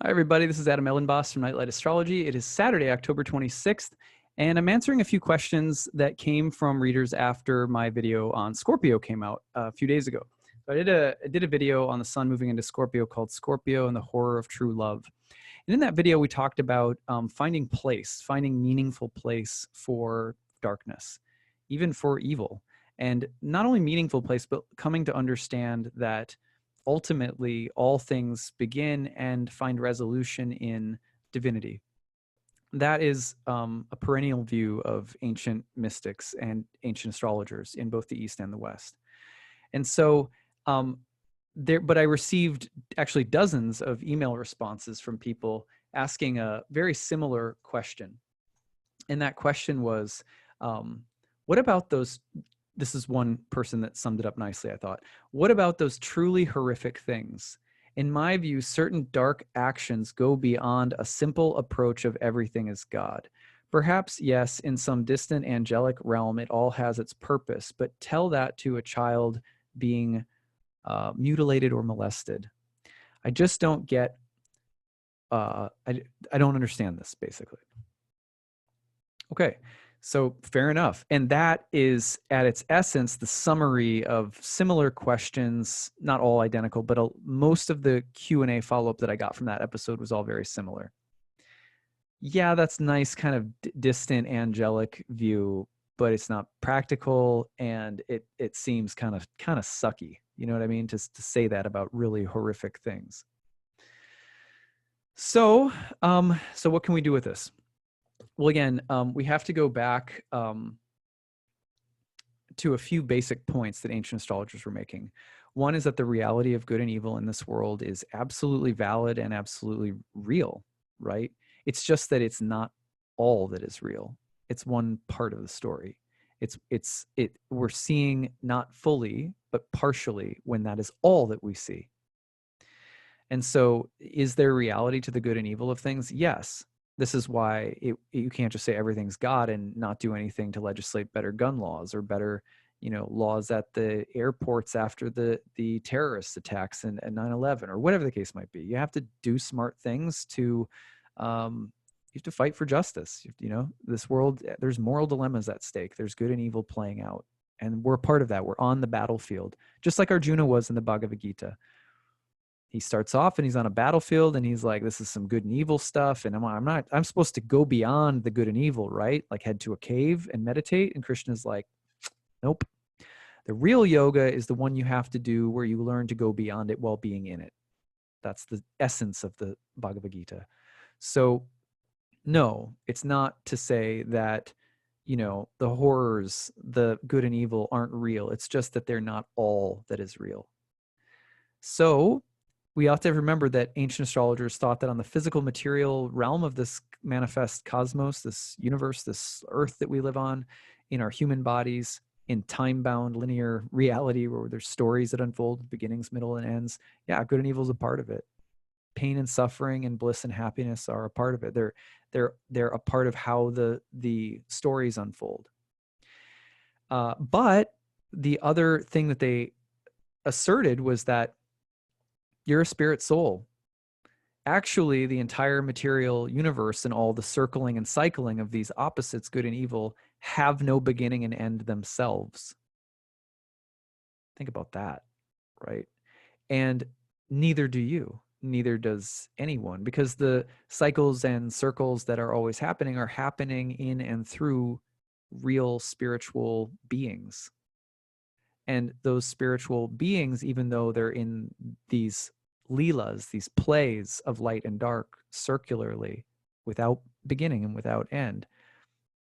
Hi, everybody. This is Elenbaas from Nightlight Astrology. It is Saturday, October 26th, and I'm answering a few questions that came from readers after my video on Scorpio came out a few days ago. So I did a video on the sun moving into Scorpio called Scorpio and the Horror of True Love. And in that video, we talked about finding meaningful place for darkness, even for evil. And not only meaningful place, but coming to understand that ultimately all things begin and find resolution in divinity. That is a perennial view of ancient mystics and ancient astrologers in both the East and the West. And so but I received actually dozens of email responses from people asking a very similar question. And that question was, what about those, this is one person that summed it up nicely, I thought. What about those truly horrific things? In my view, certain dark actions go beyond a simple approach of everything is God. Perhaps, yes, in some distant angelic realm, it all has its purpose, but tell that to a child being mutilated or molested. I just don't get, I don't understand this, basically. Okay, so fair enough. And that is, at its essence, the summary of similar questions, not all identical, but most of the Q&A follow-up that I got from that episode was all very similar. Yeah, that's nice, kind of distant angelic view, but it's not practical, and it seems kind of sucky. You know what I mean? To say that about really horrific things. So, so what can we do with this? Well, again, we have to go back to a few basic points that ancient astrologers were making. One is that the reality of good and evil in this world is absolutely valid and absolutely real, right? It's just that it's not all that is real. It's one part of the story. We're seeing not fully, but partially when that is all that we see. And so is there reality to the good and evil of things? Yes. This is why you can't just say everything's God and not do anything to legislate better gun laws or better, laws at the airports after the terrorist attacks and 9/11 or whatever the case might be. You have to do smart things to, you have to fight for justice. This world, there's moral dilemmas at stake. There's good and evil playing out. And we're a part of that. We're on the battlefield, just like Arjuna was in the Bhagavad Gita. He starts off and he's on a battlefield and he's like, this is some good and evil stuff. And I'm supposed to go beyond the good and evil, right? Like head to a cave and meditate. And Krishna's like, nope. The real yoga is the one you have to do where you learn to go beyond it while being in it. That's the essence of the Bhagavad Gita. So no, it's not to say that, the horrors, the good and evil aren't real. It's just that they're not all that is real. So we have to remember that ancient astrologers thought that on the physical material realm of this manifest cosmos, this universe, this earth that we live on, in our human bodies, in time-bound linear reality where there's stories that unfold, beginnings, middle, and ends. Yeah, good and evil is a part of it. Pain and suffering and bliss and happiness are a part of it. They're a part of how the stories unfold. But the other thing that they asserted was that you're a spirit soul. Actually, the entire material universe and all the circling and cycling of these opposites, good and evil, have no beginning and end themselves. Think about that, right? And neither do you, neither does anyone, because the cycles and circles that are always happening are happening in and through real spiritual beings. And those spiritual beings, even though they're in these leelas, these plays of light and dark circularly, without beginning and without end,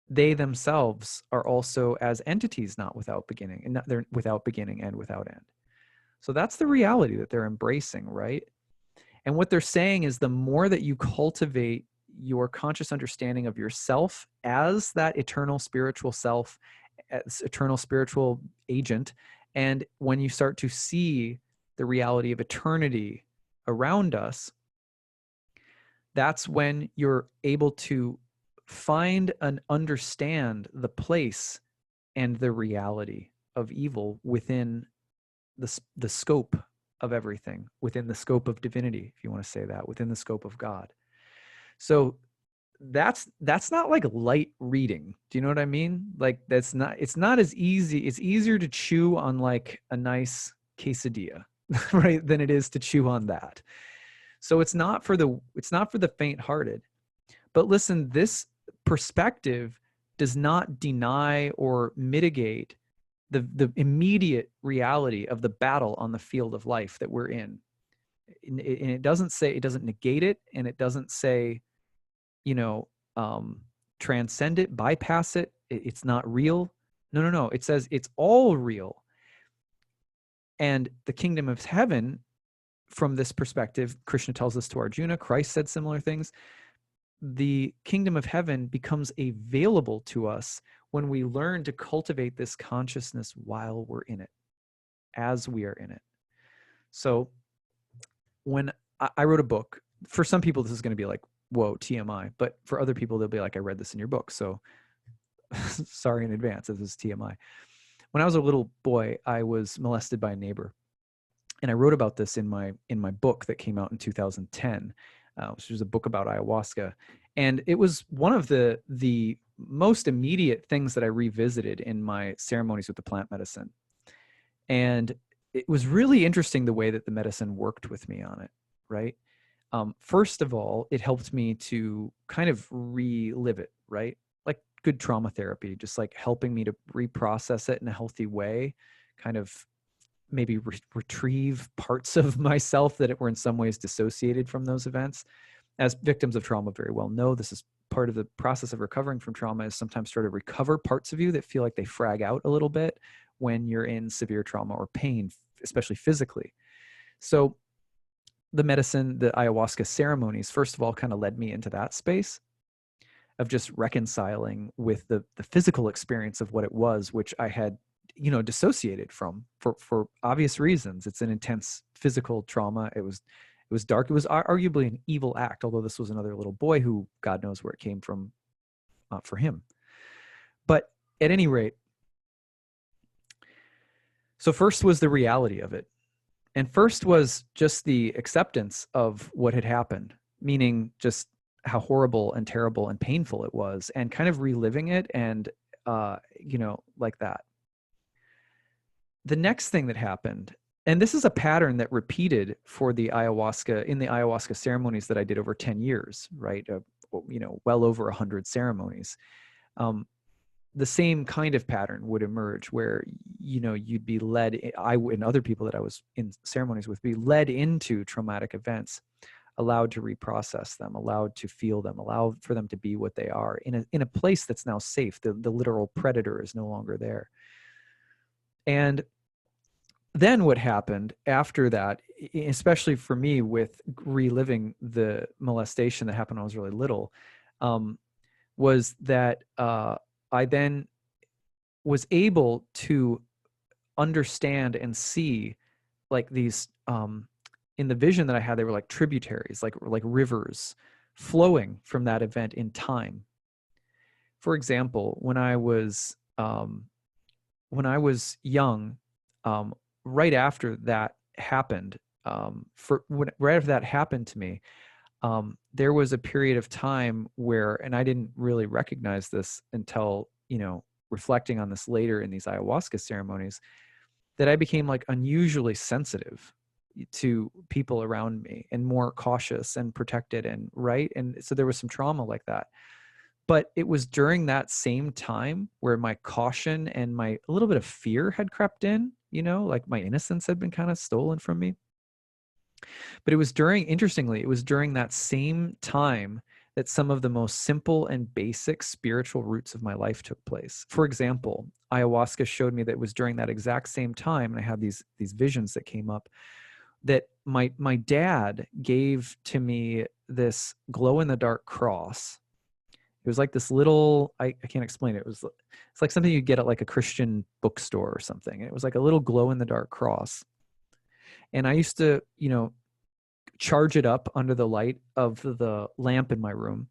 they themselves are also as entities not without beginning, and they're without beginning and without end. So that's the reality that they're embracing, right? And what they're saying is the more that you cultivate your conscious understanding of yourself as that eternal spiritual self, as eternal spiritual agent, and when you start to see the reality of eternity around us, that's when you're able to find and understand the place and the reality of evil within the scope of everything within the scope of divinity, if you want to say that, within the scope of God. So that's not like light reading. Do you know what I mean? Like it's not as easy. It's easier to chew on like a nice quesadilla, right, than it is to chew on that. So it's not for the faint-hearted. But listen, this perspective does not deny or mitigate the immediate reality of the battle on the field of life that we're in. And it doesn't negate it, and it doesn't say, transcend it, bypass it. It's not real. No. It says it's all real. And the kingdom of heaven, from this perspective, Krishna tells this to Arjuna, Christ said similar things. The kingdom of heaven becomes available to us when we learn to cultivate this consciousness while we're in it, as we are in it. So when I wrote a book, for some people this is going to be like, whoa, TMI, but for other people they'll be like, I read this in your book, so sorry in advance if this is TMI. When I was a little boy, I was molested by a neighbor, and I wrote about this in my book that came out in 2010, which was a book about ayahuasca. And it was one of the most immediate things that I revisited in my ceremonies with the plant medicine. And it was really interesting the way that the medicine worked with me on it, right? First of all, it helped me to kind of relive it, right? Like good trauma therapy, just like helping me to reprocess it in a healthy way, kind of maybe retrieve parts of myself that were in some ways dissociated from those events. As victims of trauma very well know, this is part of the process of recovering from trauma, is sometimes try to recover parts of you that feel like they frag out a little bit when you're in severe trauma or pain, especially physically. So the medicine, the ayahuasca ceremonies, first of all, kind of led me into that space of just reconciling with the physical experience of what it was, which I had, dissociated from for obvious reasons. It's an intense physical trauma. It was dark. It was arguably an evil act, although this was another little boy who God knows where it came from for him. But at any rate, so first was the reality of it. And first was just the acceptance of what had happened, meaning just how horrible and terrible and painful it was, and kind of reliving it and, like that. The next thing that happened, and this is a pattern that repeated for the ayahuasca, in the ayahuasca ceremonies that I did over 10 years, right? Well over 100 ceremonies. The same kind of pattern would emerge where, you'd be led, and other people that I was in ceremonies with, be led into traumatic events, allowed to reprocess them, allowed to feel them, allowed for them to be what they are in a place that's now safe. The literal predator is no longer there. And then what happened after that, especially for me with reliving the molestation that happened when I was really little, was that I then was able to understand and see like these, in the vision that I had, they were like tributaries, like rivers flowing from that event in time. For example, when I was young, right after that happened, right after that happened to me, there was a period of time where, and I didn't really recognize this until, reflecting on this later in these ayahuasca ceremonies, that I became like unusually sensitive to people around me and more cautious and protected, and right. And so there was some trauma like that. But it was during that same time where my caution and a little bit of fear had crept in, like my innocence had been kind of stolen from me. But interestingly, it was during that same time that some of the most simple and basic spiritual roots of my life took place. For example, ayahuasca showed me that it was during that exact same time, and I had these visions that came up, that my dad gave to me this glow-in-the-dark cross. It was like this little, I can't explain it. It's like something you get at like a Christian bookstore or something. It was like a little glow-in-the-dark cross. And I used to, charge it up under the light of the lamp in my room.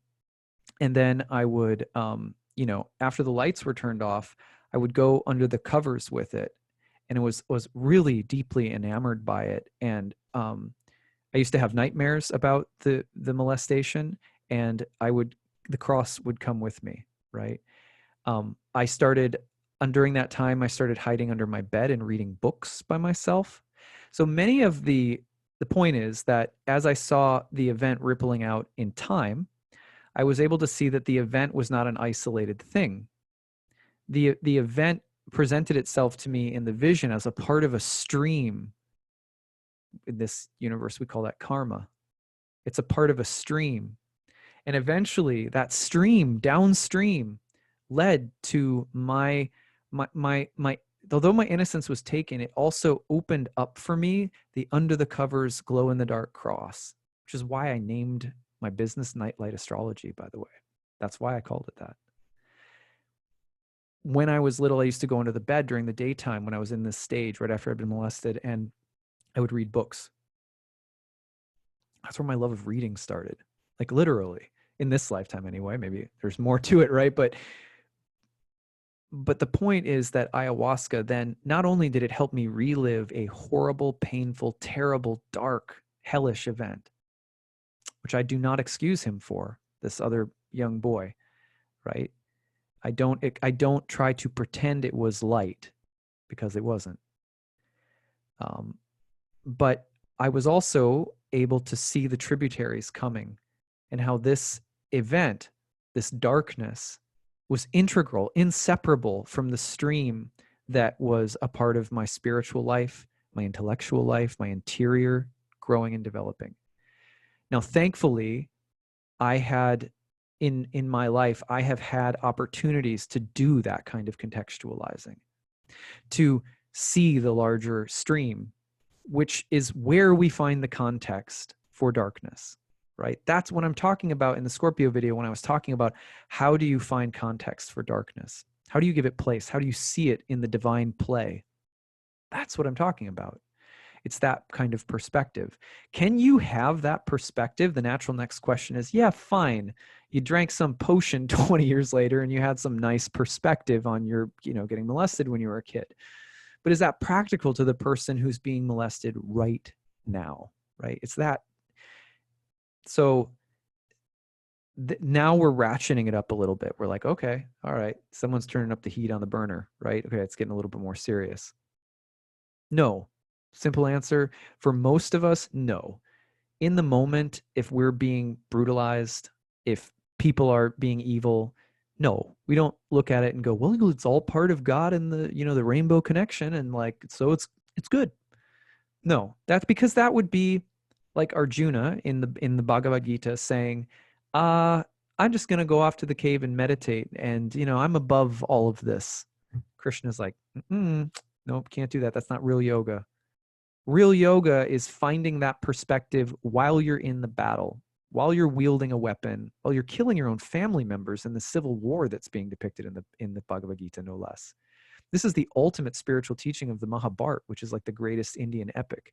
And then I would, after the lights were turned off, I would go under the covers with it and it was really deeply enamored by it. And I used to have nightmares about the molestation, and the cross would come with me, right? I started, and during that time, I started hiding under my bed and reading books by myself. So many of the point is that as I saw the event rippling out in time, I was able to see that the event was not an isolated thing. The event presented itself to me in the vision as a part of a stream. In this universe, we call that karma. It's a part of a stream. And eventually that stream downstream led to my although my innocence was taken, it also opened up for me the under the covers glow in the dark cross, which is why I named my business Nightlight Astrology, by the way. That's why I called it that. When I was little, I used to go into the bed during the daytime when I was in this stage right after I'd been molested, and I would read books. That's where my love of reading started, like literally in this lifetime anyway. Maybe there's more to it, right? But the point is that ayahuasca then, not only did it help me relive a horrible, painful, terrible, dark, hellish event, which I do not excuse him for, this other young boy, right? I don't try to pretend it was light, because it wasn't. But I was also able to see the tributaries coming, and how this event, this darkness, was integral, inseparable from the stream that was a part of my spiritual life, my intellectual life, my interior growing and developing. Now, thankfully, I had in my life, I have had opportunities to do that kind of contextualizing, to see the larger stream, which is where we find the context for darkness, right? That's what I'm talking about in the Scorpio video when I was talking about how do you find context for darkness? How do you give it place? How do you see it in the divine play? That's what I'm talking about. It's that kind of perspective. Can you have that perspective? The natural next question is, yeah, fine. You drank some potion 20 years later and you had some nice perspective on your, getting molested when you were a kid. But is that practical to the person who's being molested right now, right? It's that. So now we're ratcheting it up a little bit. We're like, okay, all right, someone's turning up the heat on the burner, right? Okay, it's getting a little bit more serious. No. Simple answer. For most of us, no. In the moment, if we're being brutalized, if people are being evil, no, we don't look at it and go, well, it's all part of God and the rainbow connection, and so it's good. No, that's because that would be like Arjuna in the Bhagavad Gita saying, I'm just going to go off to the cave and meditate, and I'm above all of this. Krishna's like, nope, can't do that. That's not real yoga. Real yoga is finding that perspective while you're in the battle, while you're wielding a weapon, while you're killing your own family members in the civil war that's being depicted in the Bhagavad Gita, no less. This is the ultimate spiritual teaching of the Mahabharata, which is like the greatest Indian epic.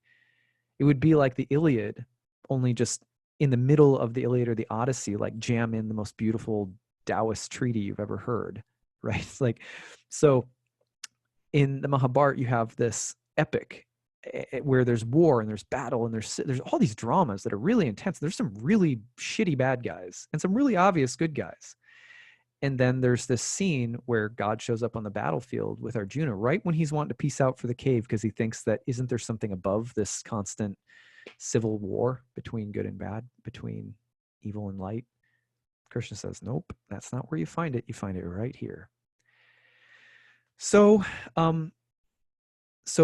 It would be like the Iliad, only just in the middle of the Iliad or the Odyssey, like jam in the most beautiful Taoist treaty you've ever heard, right? It's like, so in the Mahabharata, you have this epic where there's war and there's battle and there's all these dramas that are really intense. There's some really shitty bad guys and some really obvious good guys. And then there's this scene where God shows up on the battlefield with Arjuna right when he's wanting to peace out for the cave, because he thinks that isn't there something above this constant civil war between good and bad, between evil and light? Krishna says, nope, that's not where you find it. You find it right here. So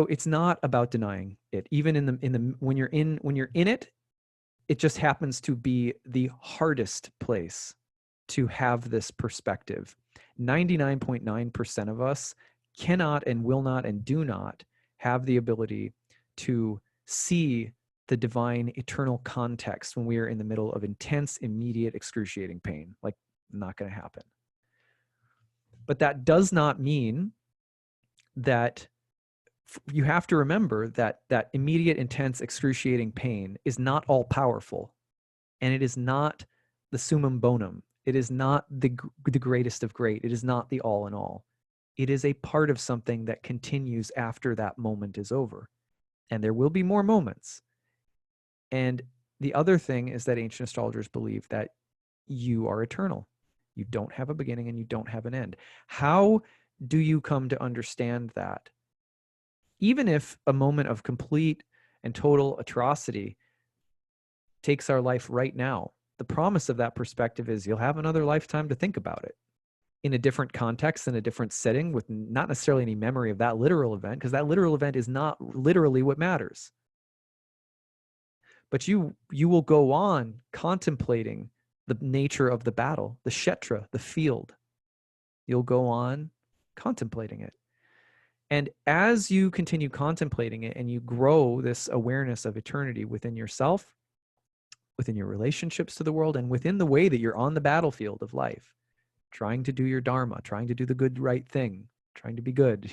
it's not about denying it. Even when you're in it, it just happens to be the hardest place to have this perspective. 99.9% of us cannot and will not and do not have the ability to see the divine eternal context when we are in the middle of intense, immediate, excruciating pain. Like, not going to happen. But that does not mean that you have to remember that immediate, intense, excruciating pain is not all powerful, and it is not the summum bonum. It is not the greatest of great. It is not the all in all. It is a part of something that continues after that moment is over. And there will be more moments. And the other thing is that ancient astrologers believe that you are eternal. You don't have a beginning and you don't have an end. How do you come to understand that? Even if a moment of complete and total atrocity takes our life right now, the promise of that perspective is you'll have another lifetime to think about it in a different context, in a different setting, with not necessarily any memory of that literal event, because that literal event is not literally what matters. But you will go on contemplating the nature of the battle, the kshetra, the field. You'll go on contemplating it. And as you continue contemplating it and you grow this awareness of eternity within yourself, within your relationships to the world, and within the way that you're on the battlefield of life, trying to do your dharma, trying to do the good, right thing, trying to be good,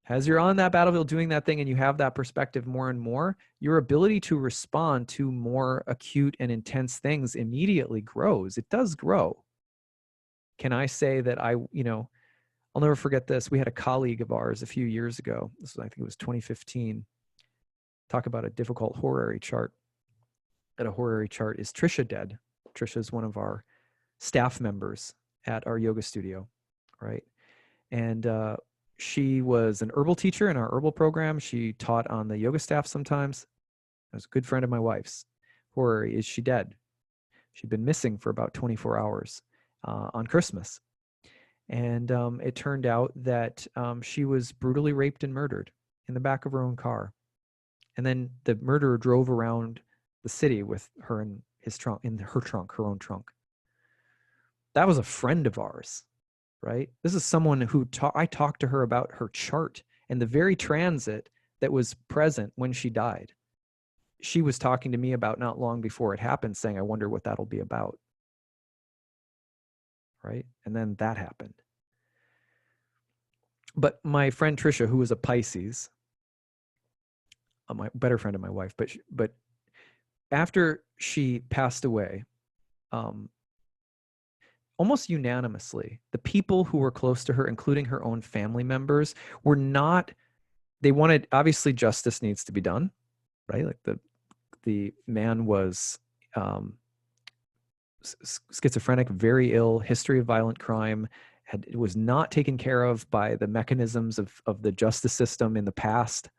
as you're on that battlefield doing that thing and you have that perspective more and more, your ability to respond to more acute and intense things immediately grows. It does grow. Can I say that I'll never forget this. We had a colleague of ours a few years ago. I think it was 2015. Talk about a difficult horary chart. At a horary chart, is Trisha dead? Trisha is one of our staff members at our yoga studio, right? And she was an herbal teacher in our herbal program. She taught on the yoga staff sometimes. It was a good friend of my wife's. Horary, is she dead? She'd been missing for about 24 hours on Christmas. And it turned out that she was brutally raped and murdered in the back of her own car. And then the murderer drove around the city with her in his trunk, her own trunk. That was a friend of ours, right? This is someone who I talked to her about her chart and the very transit that was present when she died. She was talking to me about not long before it happened, saying, I wonder what that'll be about. Right? And then that happened. But my friend Trisha, who was a Pisces, my better friend of my wife, but after she passed away, almost unanimously, the people who were close to her, including her own family members, they wanted, obviously justice needs to be done, right? Like the man was schizophrenic, very ill, history of violent crime, was not taken care of by the mechanisms of the justice system in the past,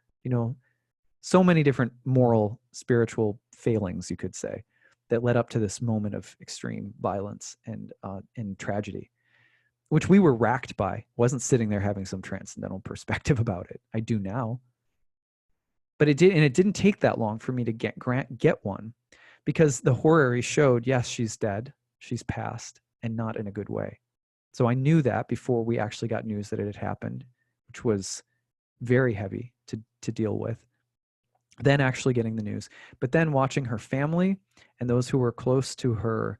so many different moral, spiritual failings, you could say, that led up to this moment of extreme violence and tragedy, which we were racked by. Wasn't sitting there having some transcendental perspective about it. I do now. But it didn't take that long for me to get one, because the horary showed, yes, she's dead, she's passed, and not in a good way. So I knew that before we actually got news that it had happened, which was very heavy to deal with. Then actually getting the news, but then watching her family and those who were close to her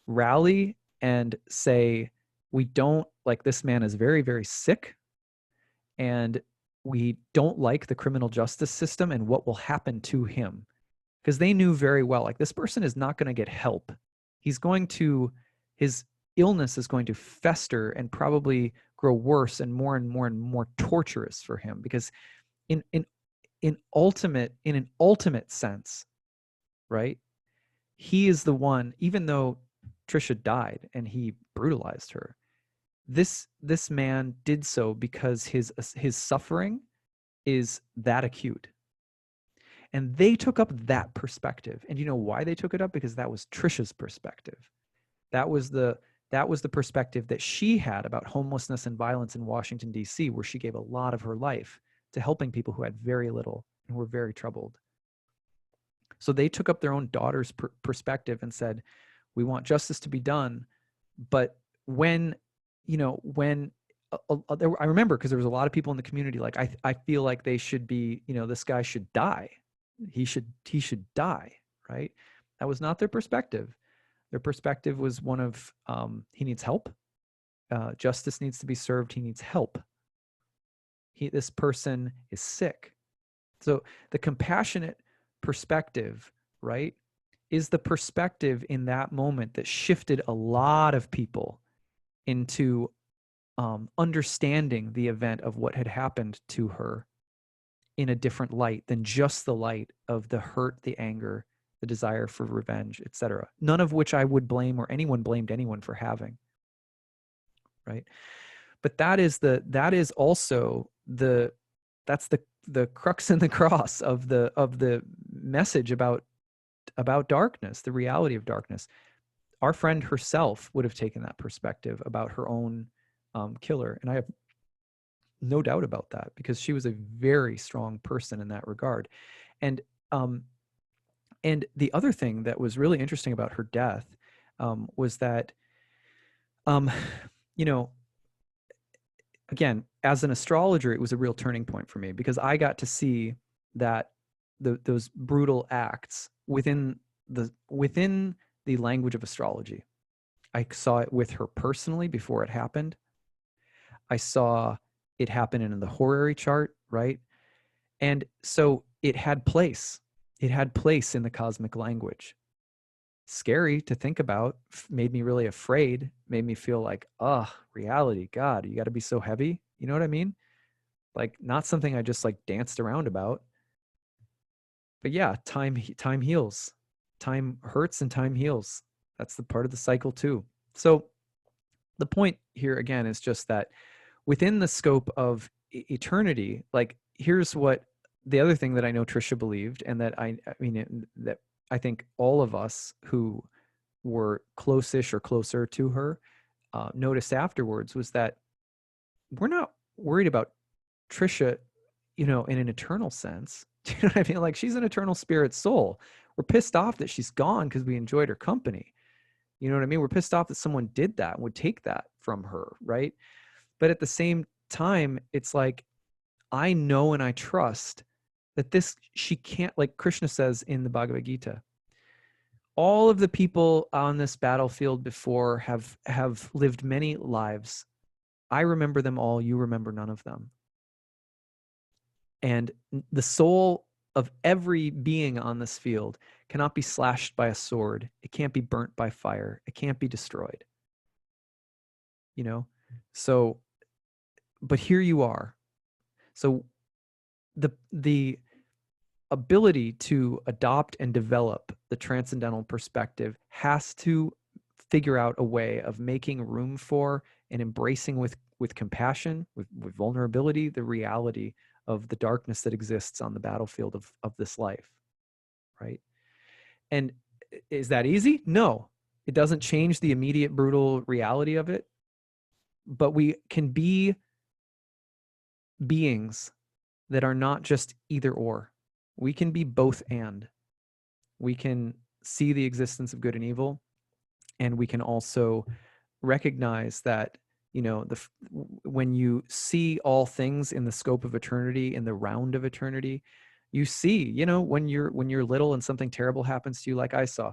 rally and say, we don't like, this man is very, very sick, and we don't like the criminal justice system and what will happen to him. Because they knew very well, like, this person is not going to get help. His illness is going to fester and probably grow worse and more and more and more torturous for him, because in an ultimate sense, right? He is the one, even though Trisha died and he brutalized her, this man did so because his suffering is that acute. And they took up that perspective. And you know why they took it up? Because that was Trisha's perspective. That was the perspective that she had about homelessness and violence in Washington, D.C., where she gave a lot of her life to helping people who had very little and were very troubled. So they took up their own daughter's perspective and said, we want justice to be done. But when I remember, because there was a lot of people in the community, like, I feel like they should be, this guy should die. He should die, right? That was not their perspective. Their perspective was one of, he needs help. Justice needs to be served. He needs help. This person is sick. So the compassionate perspective, right, is the perspective in that moment that shifted a lot of people into understanding the event of what had happened to her in a different light than just the light of the hurt, the anger, the desire for revenge, etc. None of which I would blame or anyone blamed anyone for having. Right. But that is also that's the crux and the cross of the message about darkness, the reality of darkness. Our friend herself would have taken that perspective about her own killer. And I have no doubt about that, because she was a very strong person in that regard. And the other thing that was really interesting about her death was that, you know, again, as an astrologer, it was a real turning point for me, because I got to see that those brutal acts within the language of astrology. I saw it with her personally before it happened. I saw it happen in the horary chart, right? And so it had place. It had place in the cosmic language. Scary to think about, made me really afraid, made me feel like, reality, God, you got to be so heavy. You know what I mean? Like, not something I just like danced around about. But yeah, time heals. Time hurts and time heals. That's the part of the cycle too. So the point here again is just that within the scope of eternity, like, here's what the other thing that I know Trisha believed, and that that I think all of us who were close-ish or closer to her noticed afterwards, was that we're not worried about Trisha, in an eternal sense. Do you know what I mean? Like, she's an eternal spirit soul. We're pissed off that she's gone because we enjoyed her company. You know what I mean? We're pissed off that someone did that and would take that from her, right? But at the same time, it's like, I know and I trust that she can't, like Krishna says in the Bhagavad Gita, all of the people on this battlefield before have lived many lives. I remember them all. You remember none of them. And the soul of every being on this field cannot be slashed by a sword. It can't be burnt by fire. It can't be destroyed. So, but here you are. So the ability to adopt and develop the transcendental perspective has to figure out a way of making room for and embracing with compassion, with vulnerability, the reality of the darkness that exists on the battlefield of this life, right? And is that easy? No, it doesn't change the immediate brutal reality of it, but we can be beings that are not just either or. We can be both and. We can see the existence of good and evil, and we can also recognize that, when you see all things in the scope of eternity, in the round of eternity, you see, when you're little and something terrible happens to you, like I saw,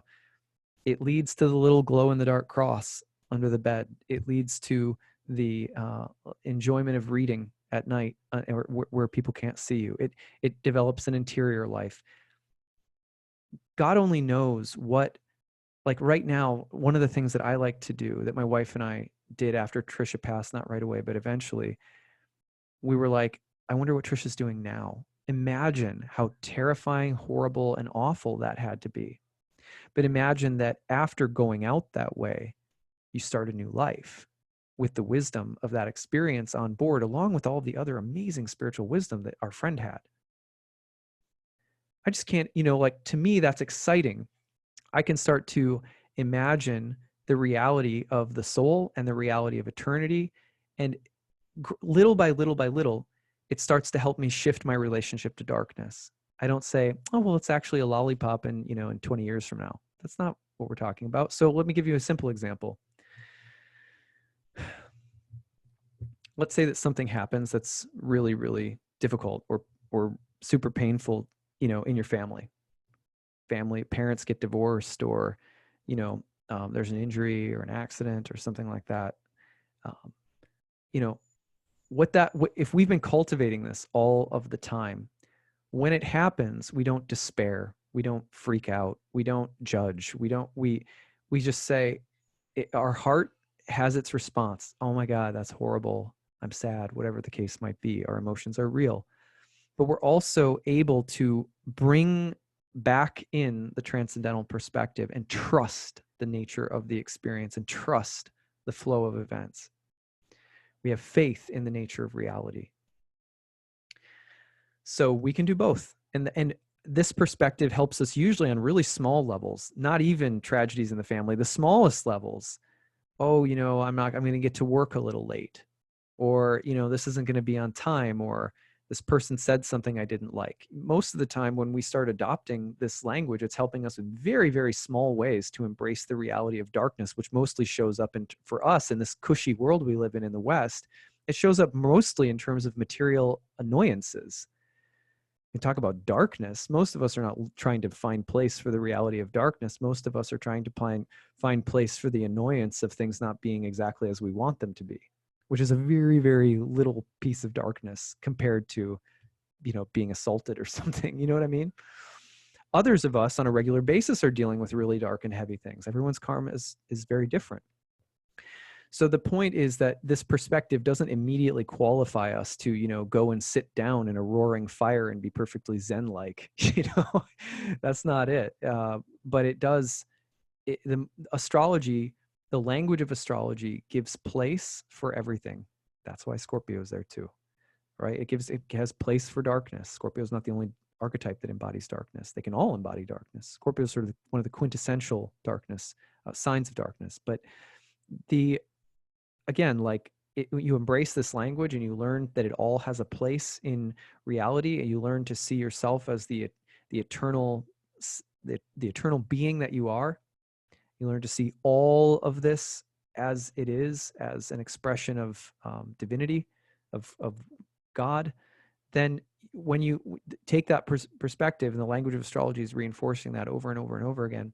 it leads to the little glow in the dark cross under the bed. It leads to the enjoyment of reading at night, where people can't see you. It develops an interior life. God only knows what, like right now, one of the things that I like to do, that my wife and I did after Trisha passed, not right away, but eventually, we were like, I wonder what Trisha's doing now. Imagine how terrifying, horrible, and awful that had to be. But imagine that after going out that way, you start a new life with the wisdom of that experience on board, along with all the other amazing spiritual wisdom that our friend had. I just can't, like, to me, that's exciting. I can start to imagine the reality of the soul and the reality of eternity. And little by little by little, it starts to help me shift my relationship to darkness. I don't say, oh, well, it's actually a lollipop and, in 20 years from now. That's not what we're talking about. So let me give you a simple example. Let's say that something happens that's really, really difficult or super painful, in your family. Parents get divorced, or, there's an injury or an accident or something like that. If we've been cultivating this all of the time, when it happens, we don't despair, we don't freak out, we don't judge, we just say, our heart has its response. Oh my God, that's horrible. I'm sad, whatever the case might be. Our emotions are real. But we're also able to bring back in the transcendental perspective and trust the nature of the experience and trust the flow of events. We have faith in the nature of reality. So we can do both. And this perspective helps us usually on really small levels, not even tragedies in the family, the smallest levels. Oh, I'm going to get to work a little late, or, this isn't going to be on time, or this person said something I didn't like. Most of the time when we start adopting this language, it's helping us in very, very small ways to embrace the reality of darkness, which mostly shows up for us in this cushy world we live in the West. It shows up mostly in terms of material annoyances. You talk about darkness. Most of us are not trying to find place for the reality of darkness. Most of us are trying to find place for the annoyance of things not being exactly as we want them to be, which is a very, very little piece of darkness compared to, being assaulted or something. You know what I mean? Others of us on a regular basis are dealing with really dark and heavy things. Everyone's karma is very different. So the point is that this perspective doesn't immediately qualify us to, go and sit down in a roaring fire and be perfectly Zen-like. That's not it. But it does. The astrology, the language of astrology, gives place for everything. That's why Scorpio is there too, right? It has place for darkness. Scorpio is not the only archetype that embodies darkness. They can all embody darkness. Scorpio is sort of one of the quintessential darkness signs of darkness, but again, you embrace this language and you learn that it all has a place in reality, and you learn to see yourself as the eternal being that you are. You learn to see all of this as it is, as an expression of divinity, of God. Then when you take that perspective, and the language of astrology is reinforcing that over and over and over again,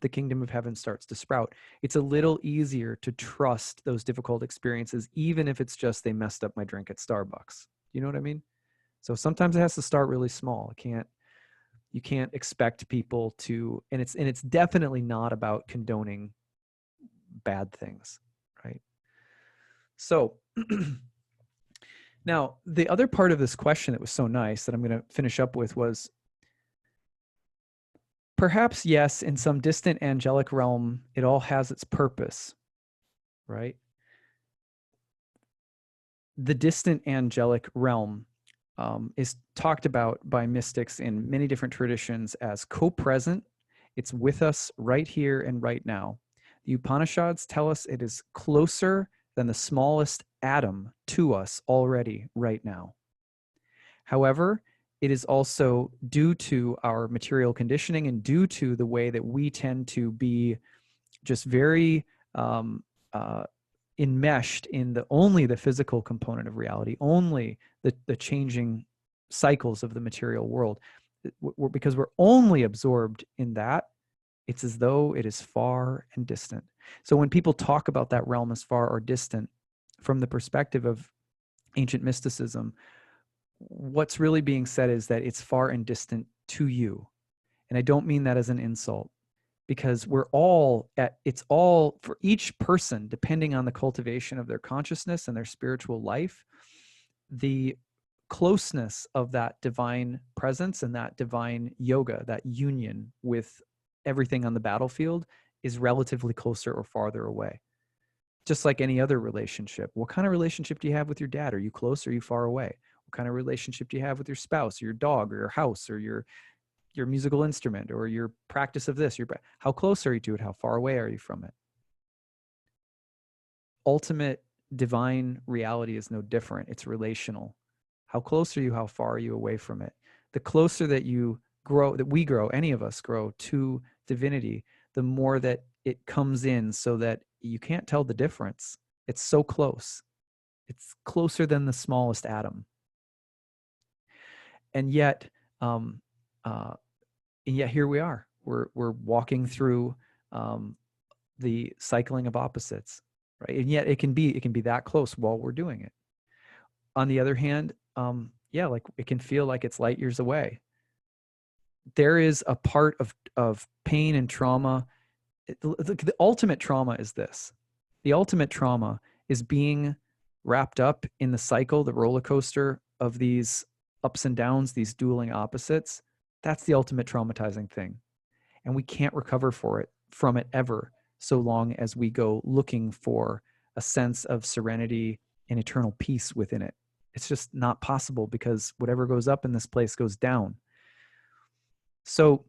the kingdom of heaven starts to sprout. It's a little easier to trust those difficult experiences, even if it's just they messed up my drink at Starbucks. You know what I mean? So sometimes it has to start really small. You can't expect people to, and it's definitely not about condoning bad things, right? So now the other part of this question that was so nice that I'm going to finish up with was, perhaps, yes, in some distant angelic realm, it all has its purpose, right? The distant angelic realm is talked about by mystics in many different traditions as co-present. It's with us right here and right now. The Upanishads tell us it is closer than the smallest atom to us already right now. However, it is also due to our material conditioning and due to the way that we tend to be just very enmeshed in only the physical component of reality, only the changing cycles of the material world. Because we're only absorbed in that, it's as though it is far and distant. So when people talk about that realm as far or distant, from the perspective of ancient mysticism, what's really being said is that it's far and distant to you. And I don't mean that as an insult, because it's all for each person, depending on the cultivation of their consciousness and their spiritual life, the closeness of that divine presence and that divine yoga, that union with everything on the battlefield, is relatively closer or farther away. Just like any other relationship. What kind of relationship do you have with your dad? Are you close or are you far away? What kind of relationship do you have with your spouse or your dog or your house or your musical instrument or your practice of this? How close are you to it? How far away are you from it? Ultimate divine reality is no different. It's relational. How close are you? How far are you away from it? The closer that we grow, any of us grow to divinity, the more that it comes in, so that you can't tell the difference. It's so close. It's closer than the smallest atom. And yet, here we are. We're walking through the cycling of opposites, right? And yet it can be that close while we're doing it. On the other hand, like it can feel like it's light years away. There is a part of pain and trauma. The ultimate trauma is this. The ultimate trauma is being wrapped up in the cycle, the roller coaster of these ups and downs, these dueling opposites. That's the ultimate traumatizing thing. And we can't recover from it ever, so long as we go looking for a sense of serenity and eternal peace within it. It's just not possible, because whatever goes up in this place goes down. So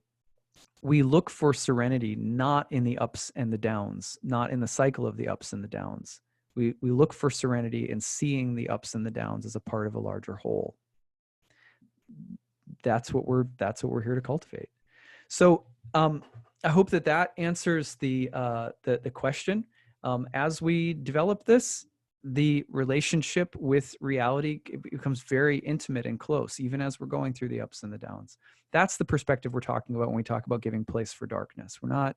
we look for serenity not in the ups and the downs, not in the cycle of the ups and the downs. We look for serenity in seeing the ups and the downs as a part of a larger whole. That's what we're here to cultivate. So I hope that answers the question. As we develop this, the relationship with reality becomes very intimate and close, even as we're going through the ups and the downs. That's the perspective we're talking about when we talk about giving place for darkness. We're not,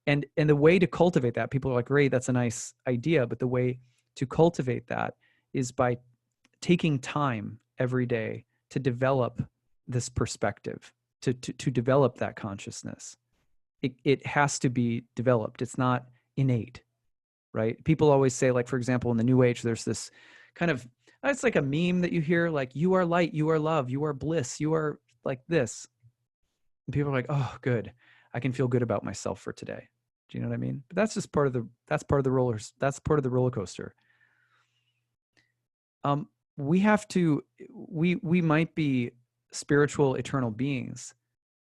and the way to cultivate that, people are like, great, that's a nice idea, but the way to cultivate that is by taking time every day to develop this perspective, to develop that consciousness. It has to be developed. It's not innate, right? People always say, like, for example, in the New Age, there's this kind of, it's like a meme that you hear, like, you are light, you are love, you are bliss, you are like this. And people are like, oh, good. I can feel good about myself for today. Do you know what I mean? But that's just part of the roller coaster. We have to, we might be spiritual, eternal beings,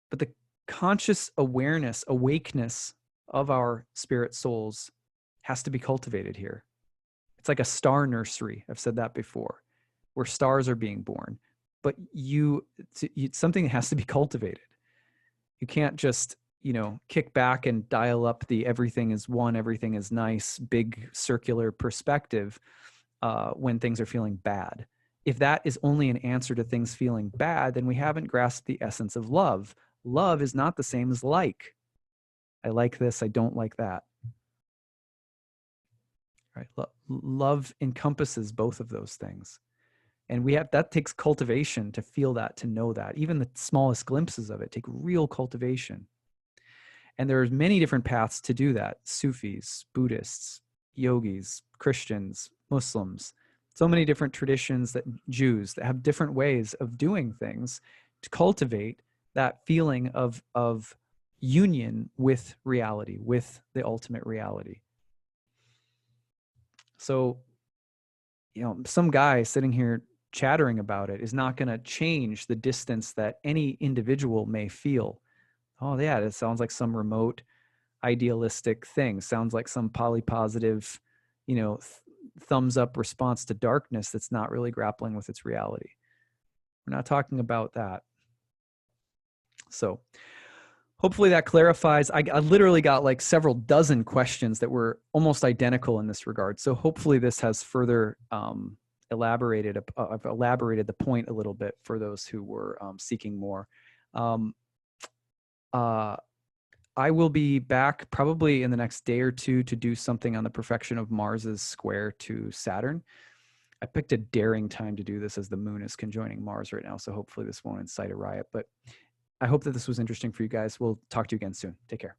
but the conscious awareness, awakeness of our spirit souls has to be cultivated here. It's like a star nursery. I've said that before, where stars are being born, but something has to be cultivated. You can't just, kick back and dial up the everything is one, everything is nice, big circular perspective when things are feeling bad. If that is only an answer to things feeling bad, then we haven't grasped the essence of love. Love is not the same as like. I like this, I don't like that. Right? Love encompasses both of those things. And that takes cultivation to feel that, to know that. Even the smallest glimpses of it take real cultivation. And there's many different paths to do that. Sufis, Buddhists, yogis, Christians, Muslims, so many different traditions, Jews that have different ways of doing things to cultivate that feeling of union with reality, with the ultimate reality. So, some guy sitting here chattering about it is not going to change the distance that any individual may feel. Oh yeah, it sounds like some remote idealistic thing. Sounds like some polypositive, thumbs up response to darkness that's not really grappling with its reality. We're not talking about that. So hopefully that clarifies. I literally got like several dozen questions that were almost identical in this regard. So hopefully this has further elaborated the point a little bit for those who were seeking more. I will be back probably in the next day or two to do something on the perfection of Mars's square to Saturn. I picked a daring time to do this as the moon is conjoining Mars right now, so hopefully this won't incite a riot. But I hope that this was interesting for you guys. We'll talk to you again soon. Take care.